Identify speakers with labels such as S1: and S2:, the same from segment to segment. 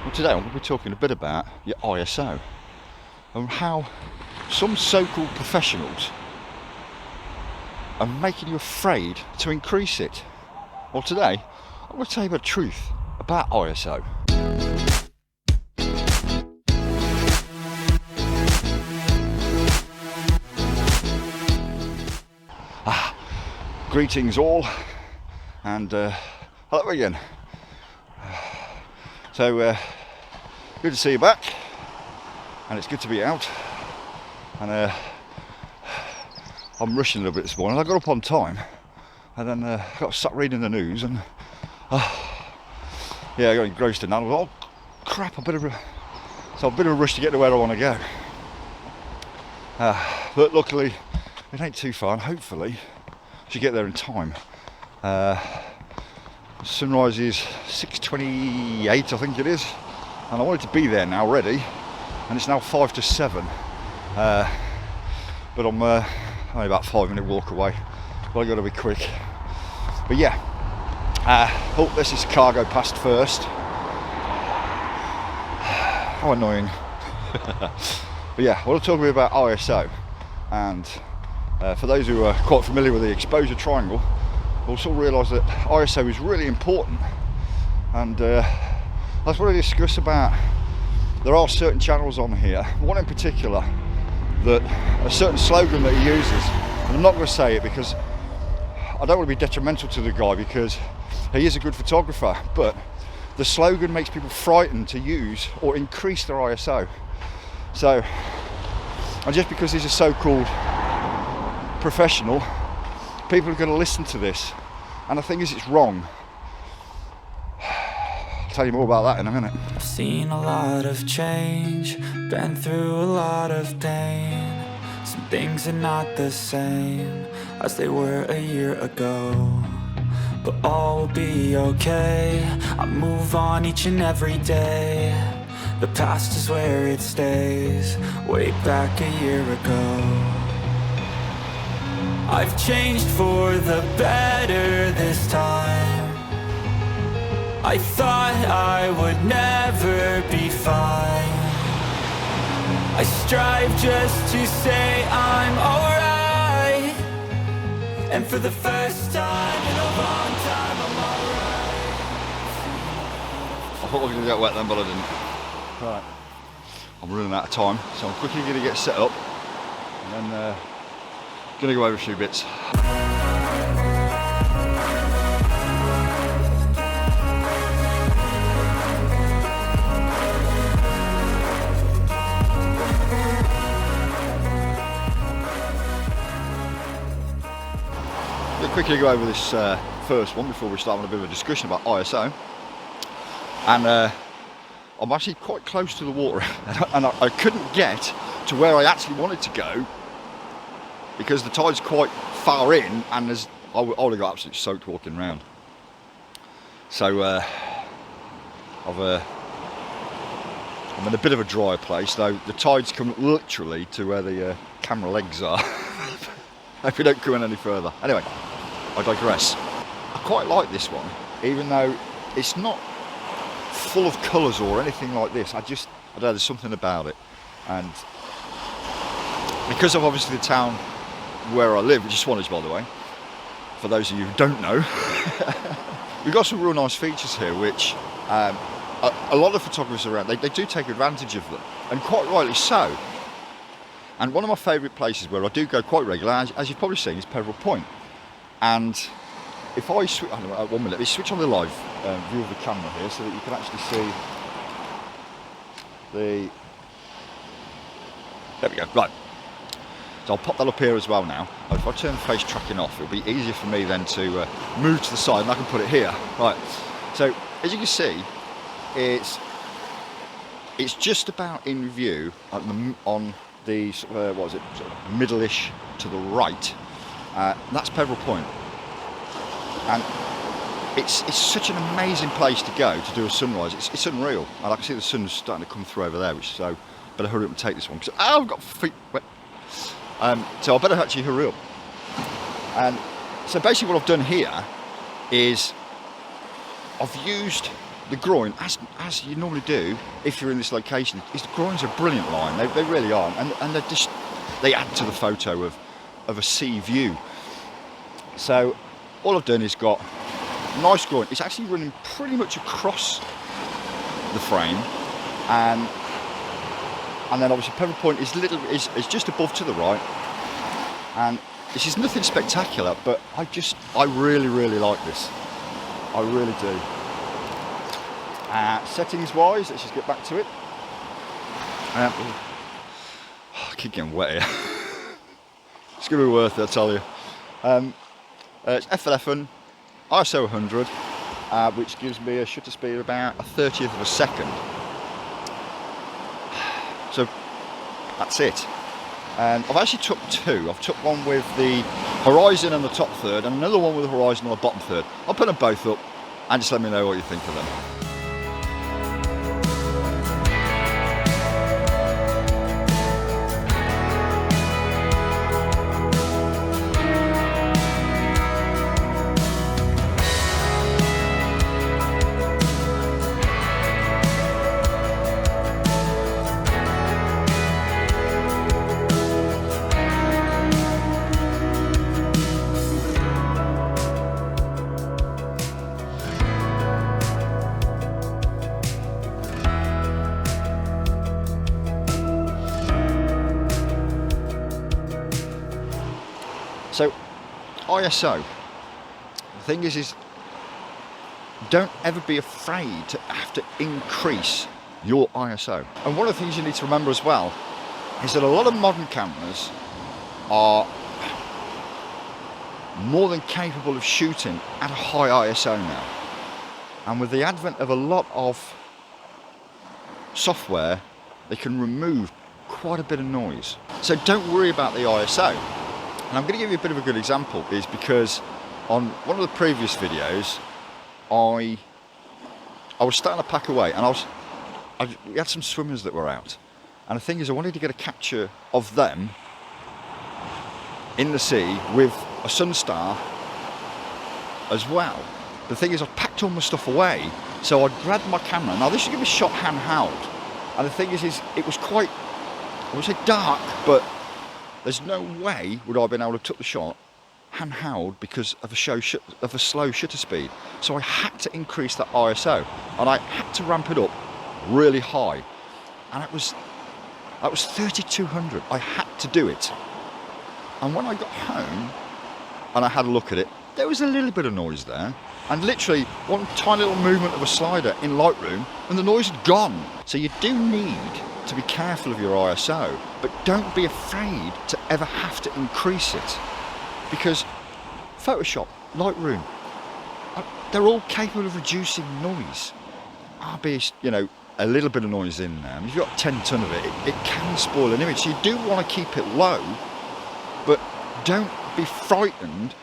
S1: Well, today I'm going to be talking a bit about your ISO and how some so-called professionals are making you afraid to increase it. Well, today I'm going to tell you the truth about ISO. Greetings all, and hello again. So good to see you back, and it's good to be out. And I'm rushing a little bit this morning. I got up on time, and then got stuck reading the news, and yeah, I got engrossed in that. I was like, oh crap! I'm a bit of a rush to get to where I want to go. But luckily, it ain't too far, and hopefully, I should get there in time. Sunrise is 6:28, I think it is, and I wanted to be there now ready, and it's now 5 to 7. But I'm only about 5-minute walk away, but I got to be quick. But yeah, oh, this is cargo passed first. How annoying. But yeah, I want to talk a bit about ISO, and for those who are quite familiar with the exposure triangle, we'll sort of realise that ISO is really important, and I just want to discuss about, there are certain channels on here, one in particular, that a certain slogan that he uses, and I'm not going to say it because I don't want to be detrimental to the guy, because he is a good photographer, but the slogan makes people frightened to use or increase their ISO. So, and just because he's a so-called professional, people are going to listen to this, and the thing is, it's wrong. I'll tell you more about that in a minute.
S2: I've seen a lot of change, been through a lot of pain. Some things are not the same as they were a year ago, but all will be okay. I move on each and every day. The past is where it stays, way back a year ago. I've changed for the better this time. I thought I would never be fine. I strive just to say I'm alright, and for the first time in a long time I'm alright.
S1: I thought I was going to get wet then, but I didn't. Right, I'm running out of time, so I'm quickly going to get set up, and then going to go over a few bits. We'll quickly go over this first one before we start on a bit of a discussion about ISO. And I'm actually quite close to the water, and I couldn't get to where I actually wanted to go because the tide's quite far in, and I would have got absolutely soaked walking around. So I'm in a bit of a drier place, though the tide's come literally to where the camera legs are. Hope we don't go in any further. Anyway, I digress. I quite like this one, even though it's not full of colours or anything like this. I don't know, there's something about it. And because of obviously the town where I live, which is Swanage, by the way, for those of you who don't know, we've got some real nice features here, which a lot of photographers around, they do take advantage of them, and quite rightly so. And one of my favourite places where I do go quite regularly, as you've probably seen, is Peveril Point. And if I switch, I don't know, 1 minute, let me switch on the live view of the camera here so that you can actually see the, there we go, right. So I'll pop that up here as well now. If I turn the face tracking off, it'll be easier for me then to move to the side, and I can put it here. Right, so as you can see, it's just about in view on the, what is it, sort of middle-ish to the right. That's Peveril Point. And it's such an amazing place to go to do a sunrise. It's unreal. And I can see the sun's starting to come through over there, which, so better hurry up and take this one, because I've got feet wet. So I better actually hurry up. And so basically what I've done here is I've used the groin, as you normally do if you're in this location, is the groin's a brilliant line. They really are, and they add to the photo of a sea view. So all I've done is got nice groin. It's actually running pretty much across the frame, and then obviously pivot point is just above to the right, and this is nothing spectacular, but I really like this. I really do. Settings wise, let's just get back to it. I keep getting wet here. It's going to be worth it, I tell you. It's F11, ISO 100, which gives me a shutter speed of about a 30th of a second. So that's it. And I've actually took two. I've took one with the horizon on the top third and another one with the horizon on the bottom third. I'll put them both up and just let me know what you think of them. So, ISO, the thing is don't ever be afraid to have to increase your ISO. And one of the things you need to remember as well is that a lot of modern cameras are more than capable of shooting at a high ISO now. And with the advent of a lot of software, they can remove quite a bit of noise. So don't worry about the ISO. And I'm going to give you a bit of a good example, is because on one of the previous videos, I was starting to pack away, and we had some swimmers that were out. And the thing is, I wanted to get a capture of them in the sea with a Sunstar as well. The thing is, I packed all my stuff away, so I grabbed my camera. Now this is going to be shot handheld, and the thing is it was quite, I would say dark, but there's no way would I have been able to took the shot handheld because of a slow shutter speed. So I had to increase that ISO, and I had to ramp it up really high, and that was 3200. I had to do it. And when I got home and I had a look at it, there was a little bit of noise there, and literally one tiny little movement of a slider in Lightroom and the noise had gone. So you do need to be careful of your ISO, but don't be afraid to ever have to increase it, because Photoshop, Lightroom, they're all capable of reducing noise. Albeit, you know, a little bit of noise in there. If you've got 10 ton of it can spoil an image. So you do want to keep it low, but don't be frightened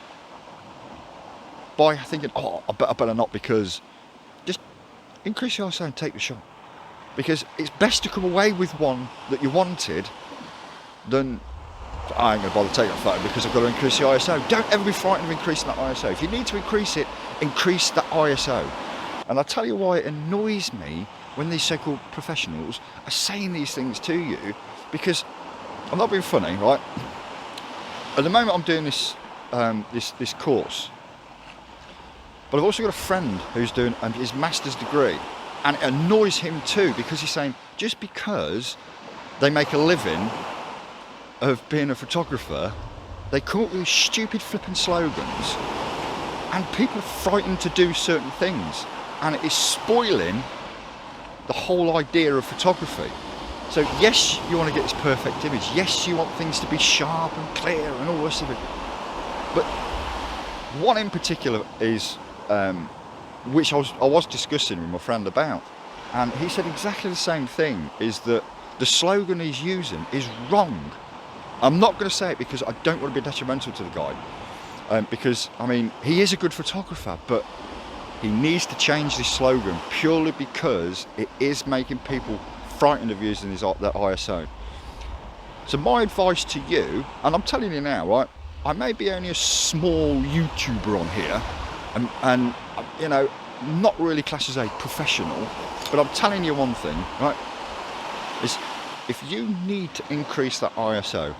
S1: by thinking, oh, I better not, because just increase your ISO and take the shot. Because it's best to come away with one that you wanted than, I ain't going to bother taking a photo because I've got to increase the ISO. Don't ever be frightened of increasing that ISO. If you need to increase it, increase that ISO. And I'll tell you why it annoys me when these so-called professionals are saying these things to you, because I'm not being funny, right? At the moment I'm doing this this course, but I've also got a friend who's doing his master's degree, and it annoys him too, because he's saying just because they make a living of being a photographer, they come up with these stupid flipping slogans, and people are frightened to do certain things, and it is spoiling the whole idea of photography. So yes, you want to get this perfect image, yes, you want things to be sharp and clear and all the rest of it, but one in particular is which I was discussing with my friend about, and he said exactly the same thing, is that the slogan he's using is wrong. I'm not going to say it because I don't want to be detrimental to the guy, because I mean, he is a good photographer, but he needs to change this slogan purely because it is making people frightened of using that ISO. So my advice to you, and I'm telling you now, right, I may be only a small YouTuber on here, and you know, not really classed as a professional, but I'm telling you one thing, right, is if you need to increase that ISO,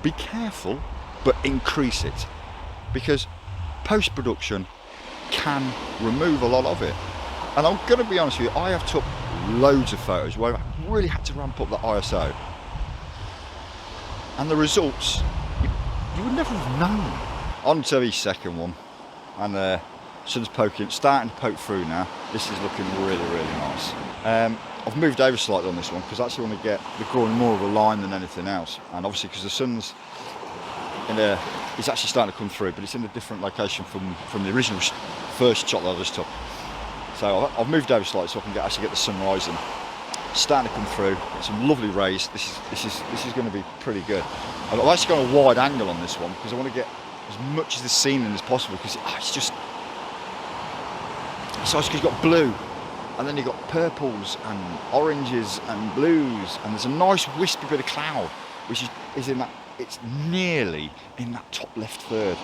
S1: be careful, but increase it, because post-production can remove a lot of it. And I'm going to be honest with you, I have took loads of photos where I really had to ramp up the ISO, and the results, you would never have known. On to the second one, and sun's starting to poke through now. This is looking really, really nice. I've moved over slightly on this one because I actually want to get the drawing more of a line than anything else, and obviously because the sun's it's actually starting to come through, but it's in a different location from the original first shot that I just took. So I've moved over slightly so I can actually get the sun rising. Starting to come through, get some lovely rays. This is going to be pretty good. I've actually got a wide angle on this one because I want to get as much of the scene in as possible, because it's just so because you've got blue, and then you've got purples and oranges and blues, and there's a nice wispy bit of cloud which is in that, it's nearly in that top left third.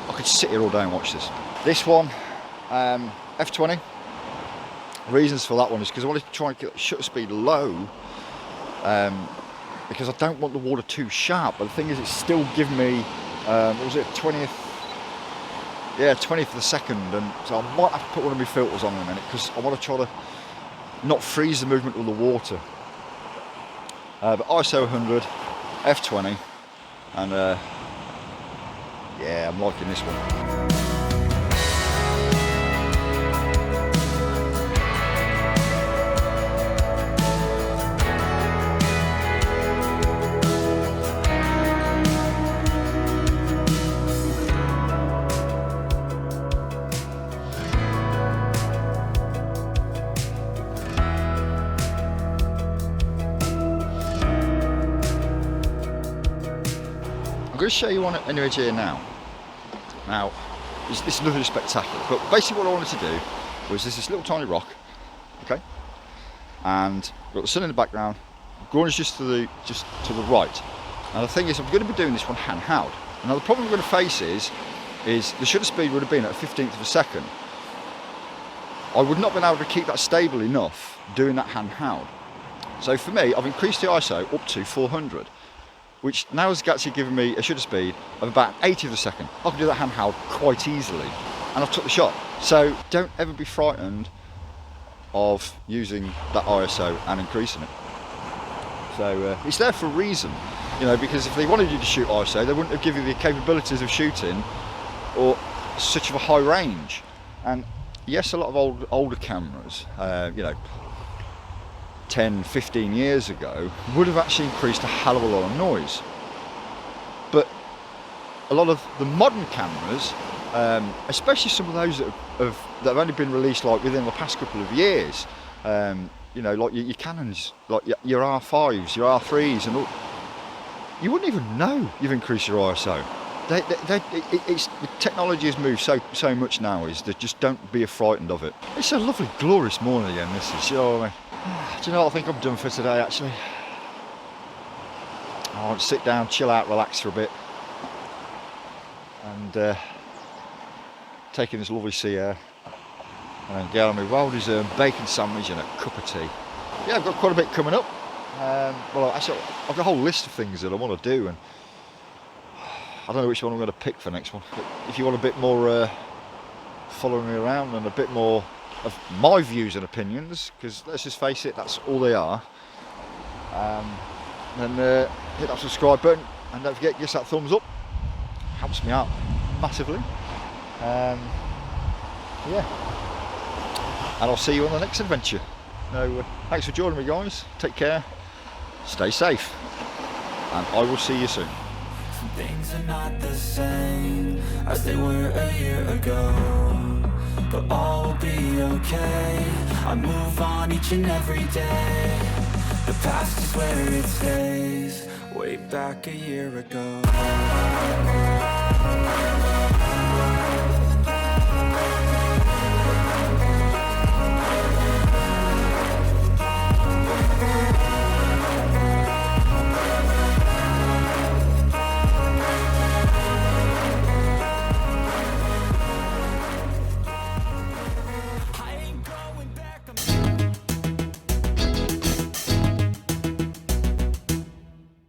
S1: I could sit here all day and watch this. This one, F20. Reasons for that one is because I wanted to try and get shutter speed low, because I don't want the water too sharp. But the thing is, it's still giving me, what was it, 20th? Yeah, 20th of the second, and so I might have to put one of my filters on in a minute because I want to try to not freeze the movement of the water. But ISO 100, F20, and yeah, I'm liking this one. I'm going to show you one image here now. Now, this is nothing spectacular, but basically what I wanted to do was there's this little tiny rock, okay, and we've got the sun in the background. Groin is just to the right. Now the thing is, I'm going to be doing this one handheld. Now the problem we're going to face is the shutter speed would have been at a 15th of a second. I would not have been able to keep that stable enough doing that handheld. So for me, I've increased the ISO up to 400. Which now has actually given me a shutter speed of about 80th of a second. I can do that handheld quite easily, and I've took the shot. So don't ever be frightened of using that ISO and increasing it. So it's there for a reason, you know, because if they wanted you to shoot ISO, they wouldn't have given you the capabilities of shooting or such of a high range. And yes, a lot of older cameras, you know, 10, 15 years ago would have actually increased a hell of a lot of noise. But a lot of the modern cameras, especially some of those that have only been released like within the past couple of years, you know, like your Canons, like your R5s, your R3s, and all, you wouldn't even know you've increased your ISO. The technology has moved so much now, is that just don't be frightened of it. It's a lovely, glorious morning again. This is, you know what I mean? Do you know what I think I'm done for today, actually? I want to sit down, chill out, relax for a bit, and taking this lovely sea air, and then get on my well-deserved bacon sandwich and a cup of tea. Yeah, I've got quite a bit coming up. Well, actually, I've got a whole list of things that I want to do, and I don't know which one I'm going to pick for next one. But if you want a bit more following me around and a bit more of my views and opinions, because let's just face it, that's all they are, then hit that subscribe button, and don't forget, give us that thumbs up, helps me out massively. Yeah, and I'll see you on the next adventure. So thanks for joining me, guys. Take care, stay safe, and I will see you soon.
S2: Some things are not the same as they were a year ago, but all will be okay. I move on each and every day. The past is where it stays. Way back a year ago.